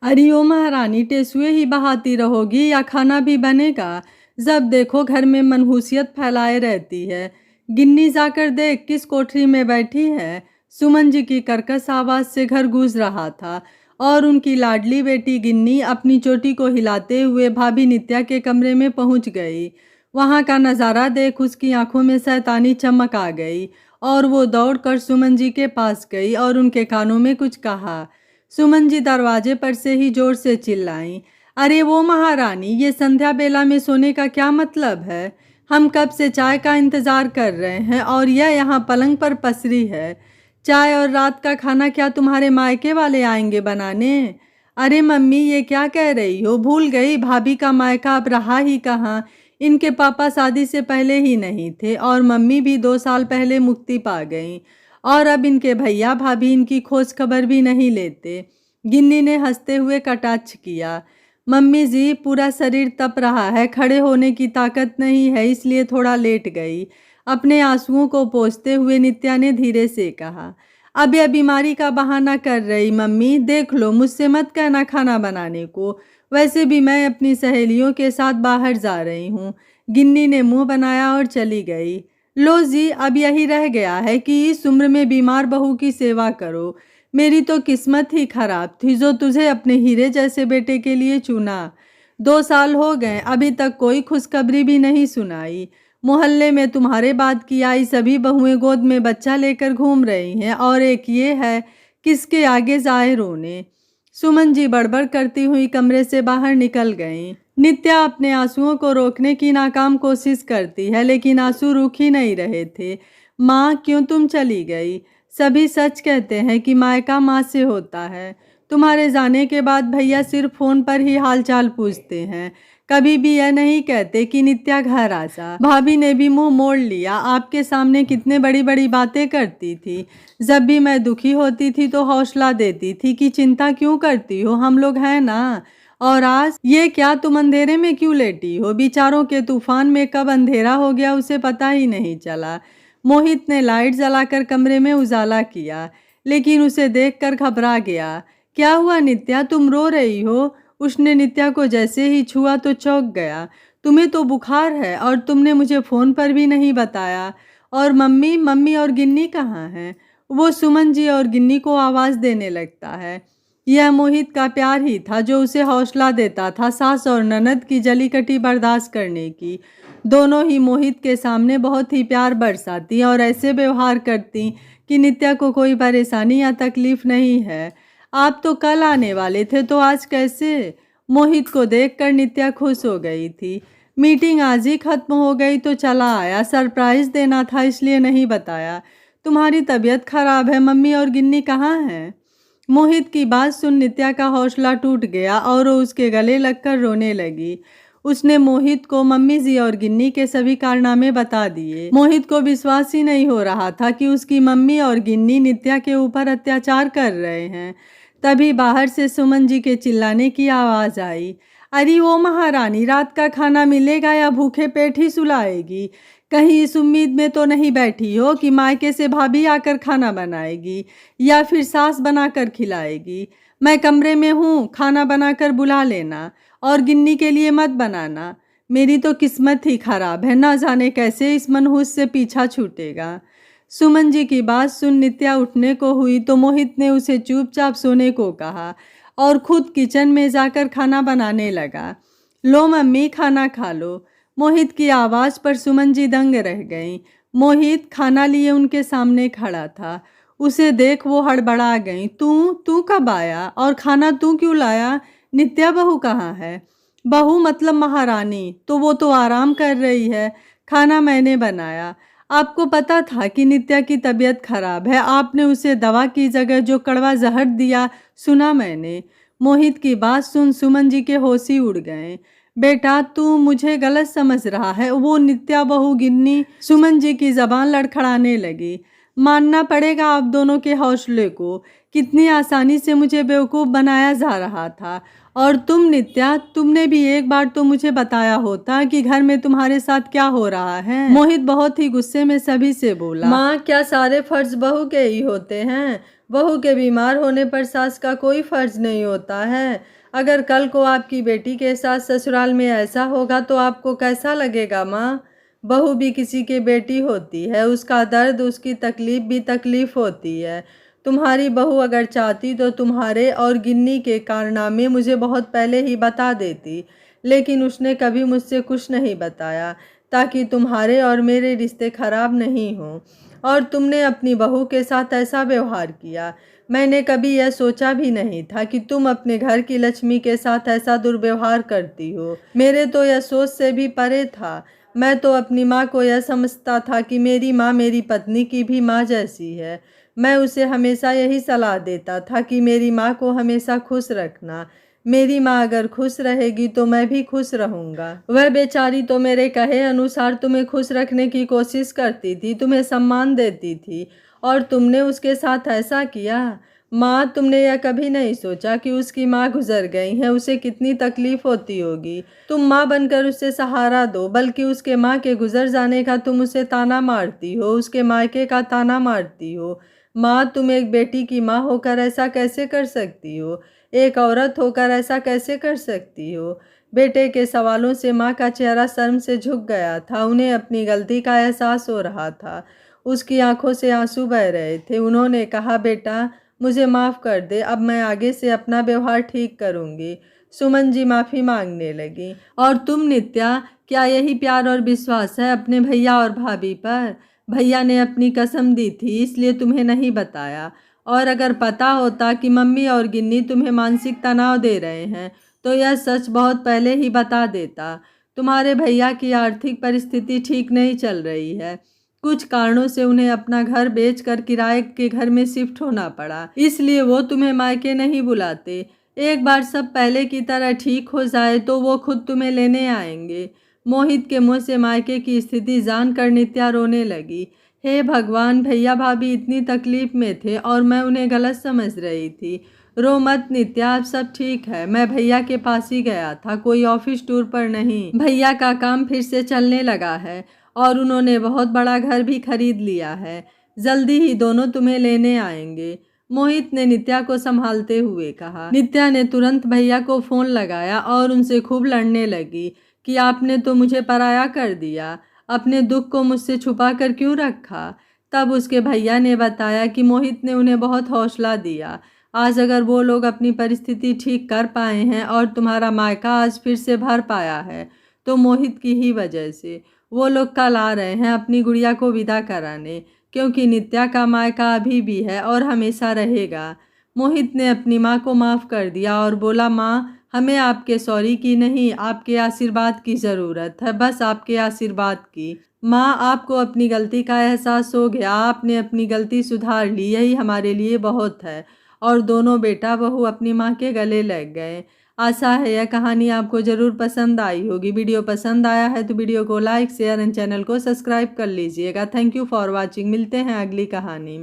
अरे ओ महारानी, टेसुए ही बहाती रहोगी या खाना भी बनेगा? जब देखो घर में मनहूसियत फैलाए रहती है। गिन्नी जाकर देख किस कोठरी में बैठी है। सुमन जी की कर्कश आवाज से घर गूंज रहा था और उनकी लाडली बेटी गिन्नी अपनी चोटी को हिलाते हुए भाभी नित्या के कमरे में पहुंच गई। वहां का नज़ारा देख उसकी आंखों में शैतानी चमक आ गई और वो दौड़कर सुमन जी के पास गई और उनके कानों में कुछ कहा। सुमन जी दरवाजे पर से ही जोर से चिल्लाईं, अरे वो महारानी, ये संध्या बेला में सोने का क्या मतलब है? हम कब से चाय का इंतजार कर रहे हैं और यह यहाँ पलंग पर पसरी है। चाय और रात का खाना क्या तुम्हारे मायके वाले आएंगे बनाने? अरे मम्मी, ये क्या कह रही हो? भूल गई भाभी का मायका अब रहा ही कहाँ। इनके पापा शादी से पहले ही नहीं थे और मम्मी भी 2 साल पहले मुक्ति पा गई और अब इनके भैया भाभी इनकी खोज खबर भी नहीं लेते। गिन्नी ने हंसते हुए कटाक्ष किया। मम्मी जी, पूरा शरीर तप रहा है, खड़े होने की ताकत नहीं है, इसलिए थोड़ा लेट गई। अपने आंसुओं को पोंछते हुए नित्या ने धीरे से कहा। अब यह बीमारी का बहाना कर रही मम्मी, देख लो, मुझसे मत कहना खाना बनाने को। वैसे भी मैं अपनी सहेलियों के साथ बाहर जा रही हूँ। गिन्नी ने मुंह बनाया और चली गई। लो जी, अब यही रह गया है कि इस उम्र में बीमार बहू की सेवा करो। मेरी तो किस्मत ही खराब थी जो तुझे अपने हीरे जैसे बेटे के लिए चुना। 2 साल हो गए, अभी तक कोई खुशखबरी भी नहीं सुनाई। मोहल्ले में तुम्हारे बाद की आई सभी बहुएं गोद में बच्चा लेकर घूम रही हैं और एक ये है, किसके आगे जाए रोने। सुमन जी बड़बड़ करती हुई कमरे से बाहर निकल गईं। नित्या अपने आंसुओं को रोकने की नाकाम कोशिश करती है लेकिन आंसू रुक ही नहीं रहे थे। माँ, क्यों तुम चली गई? सभी सच कहते हैं कि मायका माँ से होता है। तुम्हारे जाने के बाद भैया सिर्फ फोन पर ही हालचाल पूछते हैं, कभी भी यह नहीं कहते कि नित्या घर आ जा। भाभी ने भी मुंह मोड़ लिया। आपके सामने कितने बड़ी बड़ी बातें करती थी। जब भी मैं दुखी होती थी तो हौसला देती थी कि चिंता क्यों करती हो, हम लोग हैं ना। और आज ये क्या, तुम अंधेरे में क्यों लेटी हो? विचारों के तूफान में कब अंधेरा हो गया उसे पता ही नहीं चला। मोहित ने लाइट जलाकर कमरे में उजाला किया लेकिन उसे देखकर घबरा गया। क्या हुआ नित्या, तुम रो रही हो? उसने नित्या को जैसे ही छुआ तो चौंक गया। तुम्हें तो बुखार है और तुमने मुझे फोन पर भी नहीं बताया। और मम्मी, मम्मी और गिन्नी कहाँ हैं? वो सुमन जी और गिन्नी को आवाज देने लगता है। यह मोहित का प्यार ही था जो उसे हौसला देता था सास और ननद की जलीकटी बर्दाश्त करने की। दोनों ही मोहित के सामने बहुत ही प्यार बरसाती और ऐसे व्यवहार करती कि नित्या को कोई परेशानी या तकलीफ नहीं है। आप तो कल आने वाले थे तो आज कैसे? मोहित को देखकर नित्या खुश हो गई थी। मीटिंग आज ही खत्म हो गई तो चला आया, सरप्राइज देना था इसलिए नहीं बताया। तुम्हारी तबीयत खराब है, मम्मी और गिन्नी कहाँ हैं? मोहित की बात सुन नित्या का हौसला टूट गया और वो उसके गले लगकर रोने लगी। उसने मोहित को मम्मी जी और गिन्नी के सभी कारनामे बता दिए। मोहित को विश्वास ही नहीं हो रहा था कि उसकी मम्मी और गिन्नी नित्या के ऊपर अत्याचार कर रहे हैं। तभी बाहर से सुमन जी के चिल्लाने की आवाज आई। अरे ओ महारानी, रात का खाना मिलेगा या भूखे पेट ही सुलाएगी? कहीं इस उम्मीद में तो नहीं बैठी हो कि मायके से भाभी आकर खाना बनाएगी या फिर सास बनाकर खिलाएगी? मैं कमरे में हूँ, खाना बनाकर बुला लेना और गिन्नी के लिए मत बनाना। मेरी तो किस्मत ही खराब है, ना जाने कैसे इस मनहूस से पीछा छूटेगा। सुमन जी की बात सुन नित्या उठने को हुई तो मोहित ने उसे चुपचाप सोने को कहा और खुद किचन में जाकर खाना बनाने लगा। लो मम्मी, खाना खा लो। मोहित की आवाज़ पर सुमन जी दंग रह गईं। मोहित खाना लिए उनके सामने खड़ा था। उसे देख वो हड़बड़ा गईं। तू तू कब आया और खाना तू क्यों लाया? नित्या बहू कहाँ है? बहू मतलब महारानी, तो वो तो आराम कर रही है। खाना मैंने बनाया। आपको पता था कि नित्या की तबीयत खराब है, आपने उसे दवा की जगह जो कड़वा जहर दिया, सुना मैंने। मोहित की बात सुन सुमन जी के होश ही उड़ गए। बेटा, तू मुझे गलत समझ रहा है, वो नित्या बहू गिन्नी। सुमन जी की जबान लड़खड़ाने लगी। मानना पड़ेगा आप दोनों के हौसले को। कितनी आसानी से मुझे बेवकूफ़ बनाया जा रहा था। और तुम नित्या, तुमने भी एक बार तो मुझे बताया होता कि घर में तुम्हारे साथ क्या हो रहा है। मोहित बहुत ही गुस्से में सभी से बोला। माँ, क्या सारे फर्ज बहू के ही होते हैं? बहू के बीमार होने पर सास का कोई फर्ज नहीं होता है। अगर कल को आपकी बेटी के साथ ससुराल में ऐसा होगा तो आपको कैसा लगेगा माँ? बहू भी किसी की बेटी होती है, उसका दर्द, उसकी तकलीफ भी तकलीफ होती है। तुम्हारी बहू अगर चाहती तो तुम्हारे और गिन्नी के कारनामे मुझे बहुत पहले ही बता देती, लेकिन उसने कभी मुझसे कुछ नहीं बताया, ताकि तुम्हारे और मेरे रिश्ते खराब नहीं हों। और तुमने अपनी बहू के साथ ऐसा व्यवहार किया। मैंने कभी यह सोचा भी नहीं था कि तुम अपने घर की लक्ष्मी के साथ ऐसा दुर्व्यवहार करती हो। मेरे तो यह सोच से भी परे था। मैं तो अपनी माँ को यह समझता था कि मेरी माँ मेरी पत्नी की भी माँ जैसी है। मैं उसे हमेशा यही सलाह देता था कि मेरी माँ को हमेशा खुश रखना। मेरी माँ अगर खुश रहेगी तो मैं भी खुश रहूँगा। वह बेचारी तो मेरे कहे अनुसार तुम्हें खुश रखने की कोशिश करती थी, तुम्हें सम्मान देती थी, और तुमने उसके साथ ऐसा किया। माँ, तुमने यह कभी नहीं सोचा कि उसकी माँ गुजर गई है, उसे कितनी तकलीफ होती होगी। तुम माँ बनकर उसे सहारा दो, बल्कि उसके माँ के गुजर जाने का तुम उसे ताना मारती हो, उसके मायके का ताना मारती हो। माँ, तुम एक बेटी की माँ होकर ऐसा कैसे कर सकती हो? एक औरत होकर ऐसा कैसे कर सकती हो? बेटे के सवालों से माँ का चेहरा शर्म से झुक गया था। उन्हें अपनी गलती का एहसास हो रहा था। उसकी आंखों से आंसू बह रहे थे। उन्होंने कहा, बेटा मुझे माफ़ कर दे, अब मैं आगे से अपना व्यवहार ठीक करूँगी। सुमन जी माफ़ी मांगने लगी। और तुम नित्या, क्या यही प्यार और विश्वास है अपने भैया और भाभी पर? भैया ने अपनी कसम दी थी, इसलिए तुम्हें नहीं बताया। और अगर पता होता कि मम्मी और गिन्नी तुम्हें मानसिक तनाव दे रहे हैं तो यह सच बहुत पहले ही बता देता। तुम्हारे भैया की आर्थिक परिस्थिति ठीक नहीं चल रही है। कुछ कारणों से उन्हें अपना घर बेचकर किराए के घर में शिफ्ट होना पड़ा, इसलिए वो तुम्हें मायके नहीं बुलाते। एक बार सब पहले की तरह ठीक हो जाए तो वो खुद तुम्हें लेने आएंगे। मोहित के मुंह से मायके की स्थिति जानकर नित्या रोने लगी। हे भगवान, भैया भाभी इतनी तकलीफ में थे और मैं उन्हें गलत समझ रही थी। रो मत नित्या, अब सब ठीक है। मैं भैया के पास ही गया था, कोई ऑफिस टूर पर नहीं। भैया का काम फिर से चलने लगा है और उन्होंने बहुत बड़ा घर भी खरीद लिया है। जल्दी ही दोनों तुम्हें लेने आएंगे, मोहित ने नित्या को संभालते हुए कहा। नित्या ने तुरंत भैया को फोन लगाया और उनसे खूब लड़ने लगी कि आपने तो मुझे पराया कर दिया, अपने दुख को मुझसे छुपा कर क्यों रखा। तब उसके भैया ने बताया कि मोहित ने उन्हें बहुत हौसला दिया। आज अगर वो लोग अपनी परिस्थिति ठीक कर पाए हैं और तुम्हारा मायका आज फिर से भर पाया है तो मोहित की ही वजह से। वो लोग कल आ रहे हैं अपनी गुड़िया को विदा कराने, क्योंकि नित्या का मायका अभी भी है और हमेशा रहेगा। मोहित ने अपनी माँ को माफ़ कर दिया और बोला, माँ, हमें आपके सॉरी की नहीं, आपके आशीर्वाद की ज़रूरत है, बस आपके आशीर्वाद की। माँ, आपको अपनी गलती का एहसास हो गया, आपने अपनी गलती सुधार ली, यही हमारे लिए बहुत है। और दोनों बेटा बहू अपनी माँ के गले लग गए। आशा है यह कहानी आपको ज़रूर पसंद आई होगी। वीडियो पसंद आया है तो वीडियो को लाइक, शेयर एंड चैनल को सब्सक्राइब कर लीजिएगा। Thank you for watching. मिलते हैं अगली कहानी में।